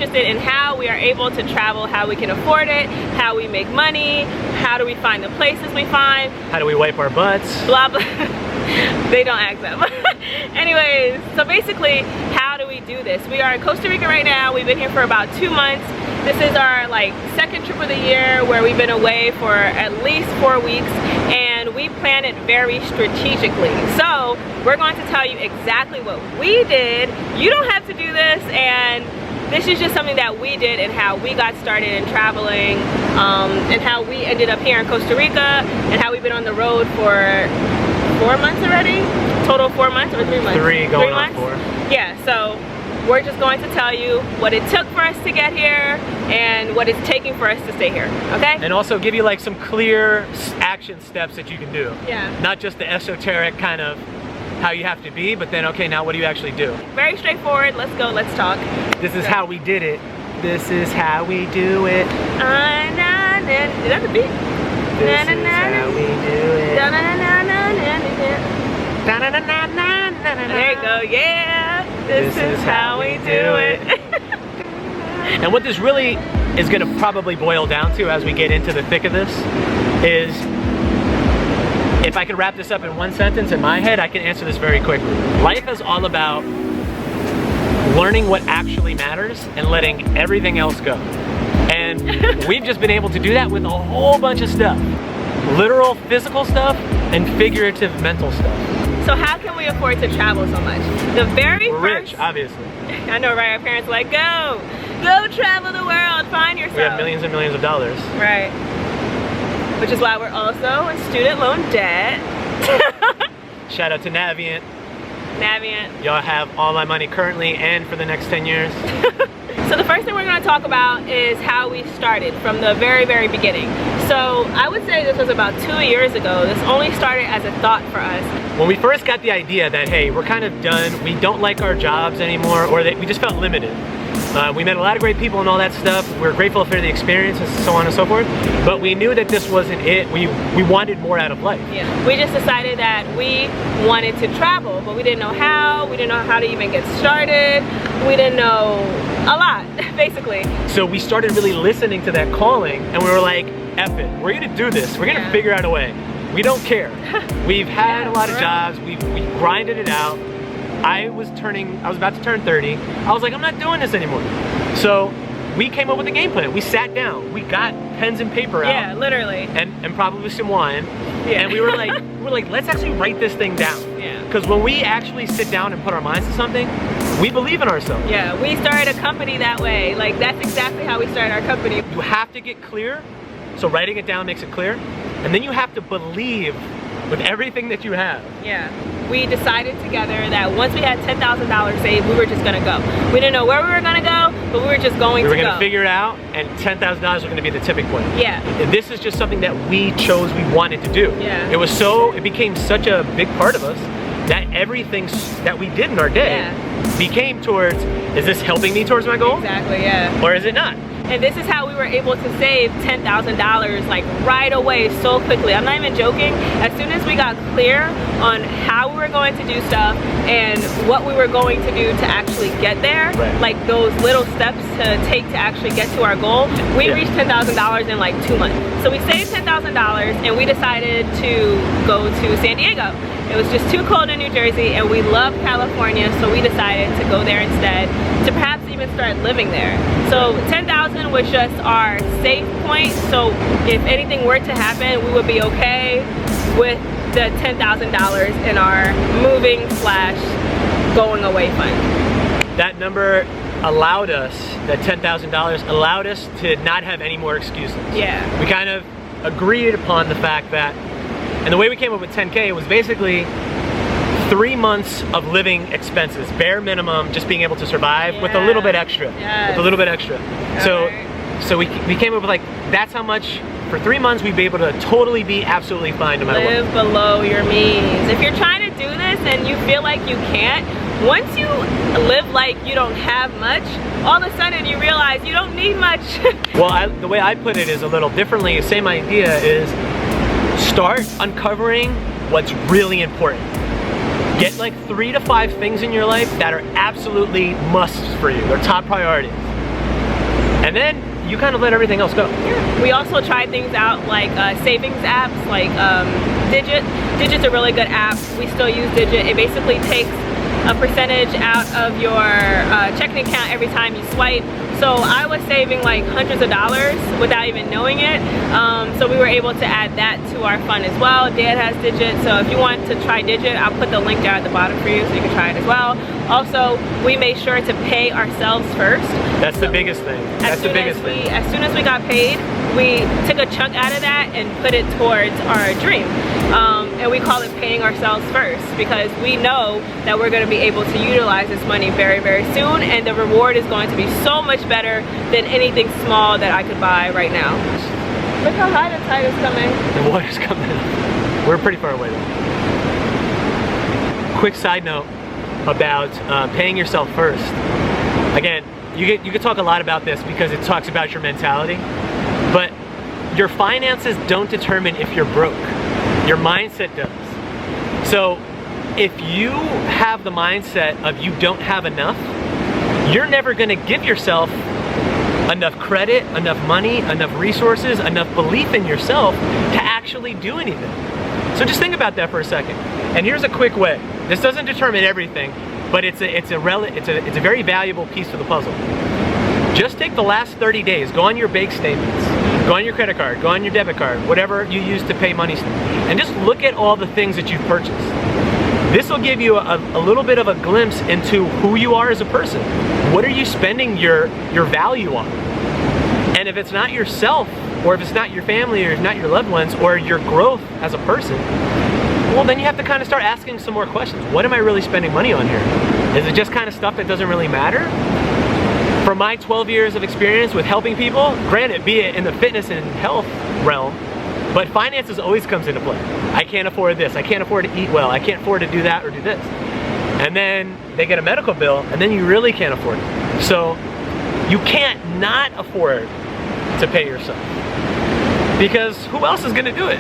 interested in how we are able to travel, how we can afford it, how we make money, how do we find the places we find, how do we wipe our butts, blah blah. They don't ask them. Anyways, so basically, how do we do this? We are in Costa Rica right now. We've been here for about 2 months. This is our second trip of the year where we've been away for at least 4 weeks, and we plan it very strategically. So we're going to tell you exactly what we did. You don't have to do this, and this is just something that we did and how we got started in traveling, and how we ended up here in Costa Rica, and how we've been on the road for 4 months already? Total 4 months or 3 months? 3 going on 4. Yeah, so we're just going to tell you what it took for us to get here and what it's taking for us to stay here, okay? And also give you some clear action steps that you can do. Yeah. Not just the esoteric kind of how you have to be, but then, okay, now what do you actually do? Very straightforward. Let's go, let's talk. This is how we did it. This is how we do it. Is that the beat? This is how we do it. There you go, yeah. This is how we do it. And what this really is going to probably boil down to as we get into the thick of this is, if I could wrap this up in one sentence in my head, I can answer this very quickly. Life is all about learning what actually matters and letting everything else go. And we've just been able to do that with a whole bunch of stuff. Literal physical stuff and figurative mental stuff. So how can we afford to travel so much? The very We're first... rich, obviously. I know, right? Our parents are like, go travel the world, find yourself. We have millions and millions of dollars. Right. Which is why we're also in student loan debt. Shout out to Navient. Navient. Y'all have all my money currently and for the next 10 years. So the first thing we're going to talk about is how we started from the very, very beginning. So I would say this was about 2 years ago. This only started as a thought for us. When we first got the idea that, hey, we're kind of done, we don't like our jobs anymore, or that we just felt limited. We met a lot of great people and all that stuff. We're grateful for the experience and so on and so forth. But we knew that this wasn't it. We wanted more out of life. Yeah. We just decided that we wanted to travel, but we didn't know how. We didn't know how to even get started. We didn't know a lot, basically. So we started really listening to that calling, and we were like, F it. We're gonna do this. We're gonna figure out a way. We don't care. We've had a lot of jobs. We grinded it out. I was about to turn 30. I was like, I'm not doing this anymore. So we came up with a game plan. We sat down. We got pens and paper out. Yeah, literally. And probably some wine. Yeah. And we were like, let's actually write this thing down. Yeah. Because when we actually sit down and put our minds to something, we believe in ourselves. Yeah, we started a company that way. Like, that's exactly how we started our company. You have to get clear. So writing it down makes it clear. And then you have to believe with everything that you have. Yeah. We decided together that once we had $10,000 saved, we were just gonna go. We didn't know where we were gonna go, but we were just going to go. We were gonna figure it out, and $10,000 was gonna be the tipping point. Yeah. And this is just something that we chose, we wanted to do. Yeah. It became such a big part of us that everything that we did in our day became towards, is this helping me towards my goal? Exactly, yeah. Or is it not? And this is how we were able to save $10,000 like right away, so quickly. I'm not even joking. As soon as we got clear on how we were going to do stuff and what we were going to do to actually get there, like those little steps to take to actually get to our goal, we reached $10,000 in like 2 months. So we saved $10,000 and we decided to go to San Diego. It was just too cold in New Jersey and we love California, so we decided to go there instead, to perhaps even start living there. So 10,000 was just our safe point, so if anything were to happen, we would be okay with the $10,000 in our moving / going away fund. That number allowed us, that $10,000 allowed us to not have any more excuses. Yeah. We kind of agreed upon the fact that, and the way we came up with 10K was basically 3 months of living expenses, bare minimum, just being able to survive with a little bit extra. With a little bit extra. So we came up with like, that's how much, for 3 months we'd be able to totally be absolutely fine no matter what. Live below your means. If you're trying to do this and you feel like you can't, once you live like you don't have much, all of a sudden you realize you don't need much. Well, the way I put it is a little differently. Same idea is, start uncovering what's really important. Get like 3 to 5 things in your life that are absolutely musts for you. They're top priorities. And then you kind of let everything else go. Yeah. We also tried things out like savings apps like Digit. Digit's a really good app. We still use Digit. It basically takes a percentage out of your checking account every time you swipe. So I was saving like hundreds of dollars without even knowing it. So we were able to add that to our fund as well. Dad has Digit, so if you want to try Digit, I'll put the link down at the bottom for you so you can try it as well. Also, we made sure to pay ourselves first. That's the biggest thing. That's the biggest thing. As soon as we got paid, we took a chunk out of that and put it towards our dream. And we call it paying ourselves first, because we know that we're going to be able to utilize this money very, very soon, and the reward is going to be so much better than anything small that I could buy right now. Look how high the tide is coming. The water's coming up. We're pretty far away though. Quick side note about paying yourself first. Again, you could talk a lot about this because it talks about your mentality, but your finances don't determine if you're broke. Your mindset does. So if you have the mindset of you don't have enough, you're never gonna give yourself enough credit, enough money, enough resources, enough belief in yourself to actually do anything. So just think about that for a second. And here's a quick way. This doesn't determine everything, but it's a very valuable piece of the puzzle. Just take the last 30 days, go on your bank statements, go on your credit card, go on your debit card, whatever you use to pay money, and just look at all the things that you've purchased. This will give you a little bit of a glimpse into who you are as a person. What are you spending your value on? And if it's not yourself, or if it's not your family, or not your loved ones, or your growth as a person, well, then you have to kind of start asking some more questions. What am I really spending money on here? Is it just kind of stuff that doesn't really matter? From my 12 years of experience with helping people, granted, be it in the fitness and health realm, but finances always comes into play. I can't afford this, I can't afford to eat well, I can't afford to do that or do this. And then they get a medical bill, and then you really can't afford it. So you can't not afford to pay yourself. Because who else is gonna do it?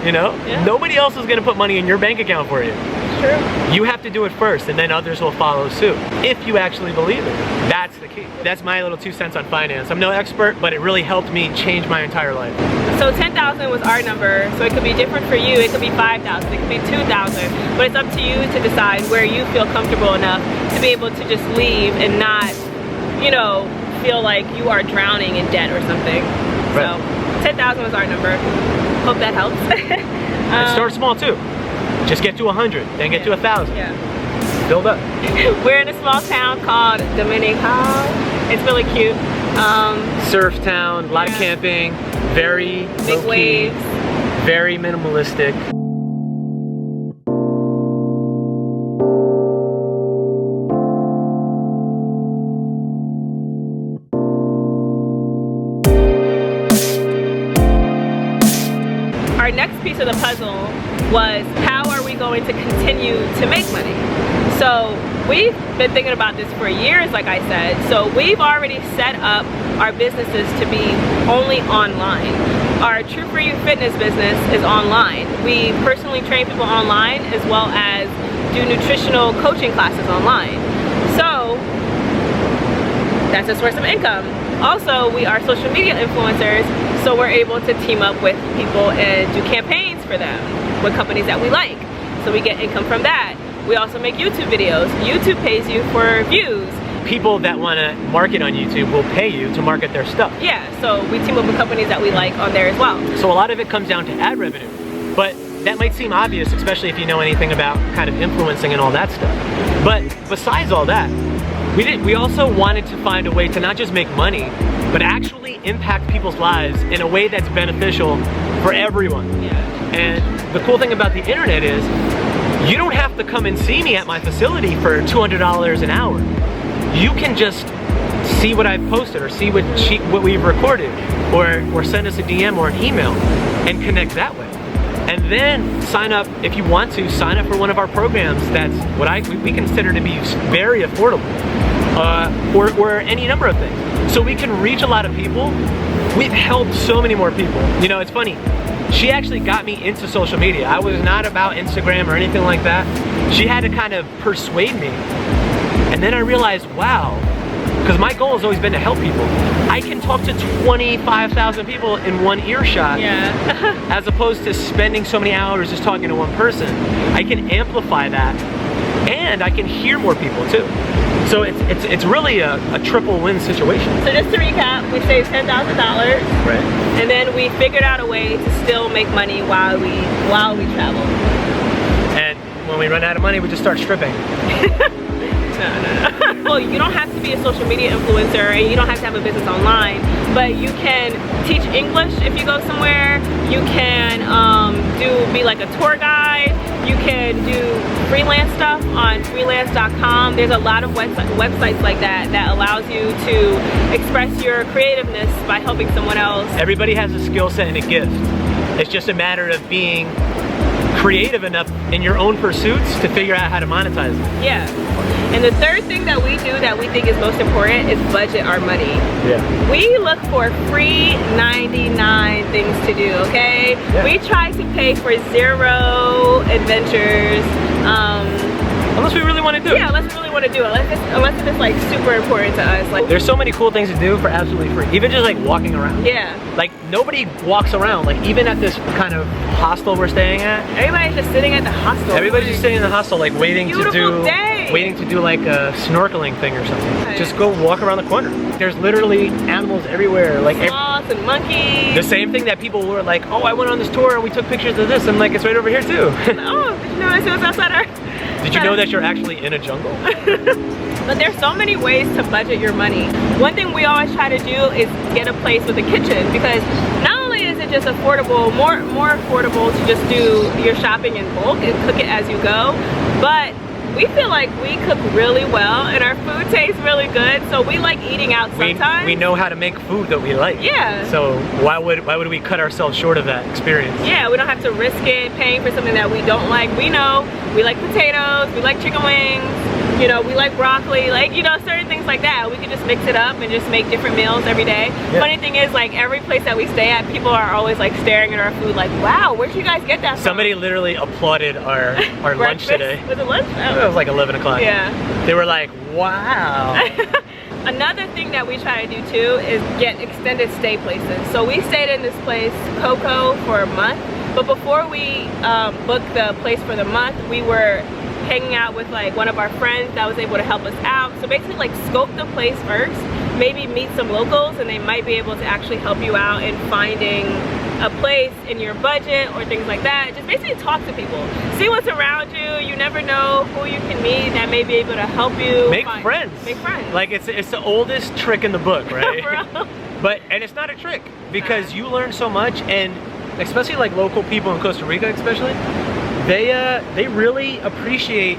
You know? Yeah. Nobody else is gonna put money in your bank account for you. True. You have to do it first, and then others will follow suit, if you actually believe it. That's the key. That's my little 2 cents on finance. I'm no expert, but it really helped me change my entire life. So 10,000 was our number, so it could be different for you. It could be 5,000, it could be 2,000, but it's up to you to decide where you feel comfortable enough to be able to just leave and not, you know, feel like you are drowning in debt or something. Right. So 10,000 was our number. Hope that helps. And start small too. Just get to 100, then get to 1,000. Yeah. Build up. We're in a small town called Dominican. It's really cute. Surf town, a lot of camping, very big waves, very minimalistic. Our next piece of the puzzle was, how are we going to continue to make money? So we've been thinking about this for years, like I said. So we've already set up our businesses to be only online. Our True For You fitness business is online. We personally train people online, as well as do nutritional coaching classes online. So that's a source of income. Also, we are social media influencers, so we're able to team up with people and do campaigns for them with companies that we like. So we get income from that. We also make YouTube videos. YouTube pays you for views. People that want to market on YouTube will pay you to market their stuff. Yeah, so we team up with companies that we like on there as well. So a lot of it comes down to ad revenue. But that might seem obvious, especially if you know anything about kind of influencing and all that stuff. But besides all that, we also wanted to find a way to not just make money, but actually impact people's lives in a way that's beneficial for everyone. Yeah. And the cool thing about the internet is, you don't have to come and see me at my facility for $200 an hour. You can just see what I've posted, or see what we've recorded, or send us a DM or an email and connect that way. And then sign up, if you want to, sign up for one of our programs that's what we consider to be very affordable, or any number of things. So we can reach a lot of people. We've helped so many more people. You know, it's funny. She actually got me into social media. I was not about Instagram or anything like that. She had to kind of persuade me. And then I realized, wow, Because my goal has always been to help people. I can talk to 25,000 people in one earshot, as opposed to spending so many hours just talking to one person. I can amplify that, and I can hear more people too. So it's really a triple win situation. So just to recap, we saved $10,000, right? And then we figured out a way to still make money while we travel. And when we run out of money, we just start stripping. No. Well, you don't have to be a social media influencer and you don't have to have a business online, but you can teach English if you go somewhere. You can be like a tour guide. You can do freelance stuff on freelance.com. There's a lot of websites like that allows you to express your creativeness by helping someone else. Everybody has a skill set and a gift. It's just a matter of being creative enough in your own pursuits to figure out how to monetize it. Yeah. And the third thing that we do that we think is most important is budget our money. Yeah. We look for free 99 things to do, okay? Yeah. We try to pay for 0 adventures. Unless we really want to do it. Yeah, unless we really want to do it. Unless it's like super important to us. Like, there's so many cool things to do for absolutely free. Even just like walking around. yeah. Like nobody walks around. Like even at this kind of hostel we're staying at. Everybody's just sitting at the hostel. Everybody's just sitting in the hostel, like waiting to do like a snorkeling thing or something. Okay. Just go walk around the corner. There's literally animals everywhere. Like sloths and monkeys. the same thing that people were like, oh, I went on this tour and we took pictures of this. I'm like, it's right over here too. Oh, did you know it was outside our... Did you know that you're actually in a jungle? But there's so many ways to budget your money. One thing we always try to do is get a place with a kitchen, because not only is it just affordable, more affordable to just do your shopping in bulk and cook it as you go, but we feel like we cook really well and our food tastes really good, so we like eating out sometimes. We know how to make food that we like. Yeah. So why would we cut ourselves short of that experience? Yeah, we don't have to risk it paying for something that we don't like. We know we like potatoes, we like chicken wings, you know, we like broccoli, like, you know, certain things like that. We can just mix it up and just make different meals every day. Yeah. Funny thing is, like, every place that we stay at, people are always like staring at our food like, wow, where'd you guys get that from? Somebody literally applauded our lunch today. Was it lunch? It was like 11 o'clock. Yeah. They were like, wow. Another thing that we try to do too is get extended stay places. So we stayed in this place, Coco, for a month. But before we booked the place for the month, we were hanging out with like one of our friends that was able to help us out. So basically like scope the place first, maybe meet some locals and they might be able to actually help you out in finding a place in your budget or things like that. Just basically talk to people. See what's around you. You never know who you can meet that may be able to help you. Make friends. Make friends. Like it's the oldest trick in the book, right? Bro. And it's not a trick because you learn so much, and especially like local people in Costa Rica especially, they really appreciate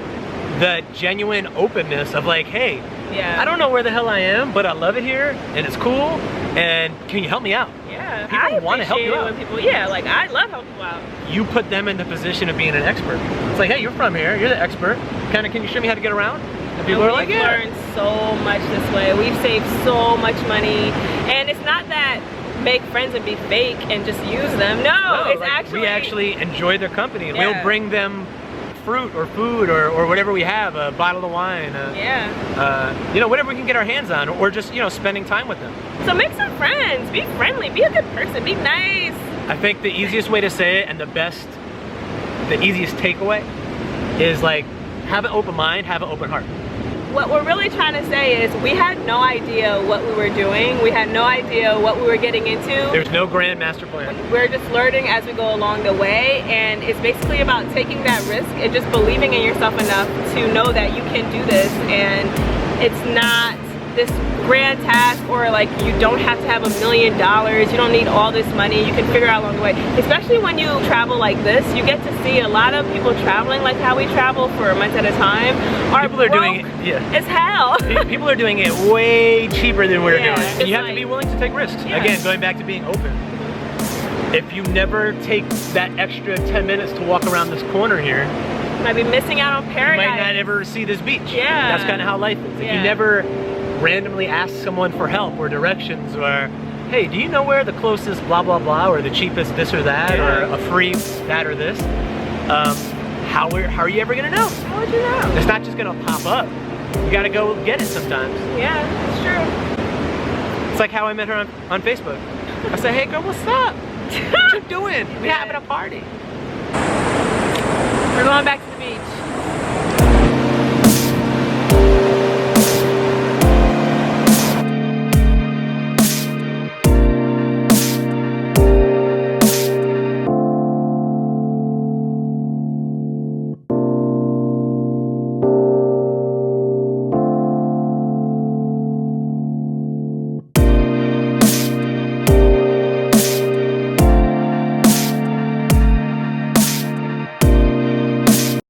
the genuine openness of like, hey, yeah, I don't know where the hell I am, but I love it here and it's cool, and can you help me out? Yeah, people want to help you out. When people, yeah, like I love helping people out. You put them in the position of being an expert. It's like, hey, you're from here, you're the expert. Kind of, can you show me how to get around? And people are like, yeah. We've learned so much this way. We've saved so much money, and it's not that make friends and be fake and just use them. No, it's like we actually enjoy their company. Yeah. We'll bring them fruit or food or whatever we have, a bottle of wine, you know, whatever we can get our hands on, or just, you know, spending time with them. So make some friends, be friendly, be a good person, be nice. I think the easiest way to say it and the easiest takeaway is like, have an open mind, have an open heart. What we're really trying to say is we had no idea what we were doing. We had no idea what we were getting into. There's no grand master plan. We're just learning as we go along the way, and it's basically about taking that risk and just believing in yourself enough to know that you can do this, and it's not this grand task, or like you don't have to have $1 million, you don't need all this money, you can figure out along the way. Especially when you travel like this, you get to see a lot of people traveling like how we travel for a month at a time. People are doing it, it's hell. People are doing it way cheaper than we're doing. And you have like, to be willing to take risks. Yeah. Again, going back to being open. If you never take that extra 10 minutes to walk around this corner here, you might be missing out on paradise. You might not ever see this beach. Yeah. That's kind of how life is. If you never randomly ask someone for help or directions, or hey, do you know where the closest blah blah blah, or the cheapest this or that, or a free that or this, how are you ever gonna know? How would you know? It's not just gonna pop up. you gotta go get it sometimes. Yeah, it's true. It's like how I met her on Facebook. I said, hey girl, what's up? What you doing? We having a party. We're going back to the beach.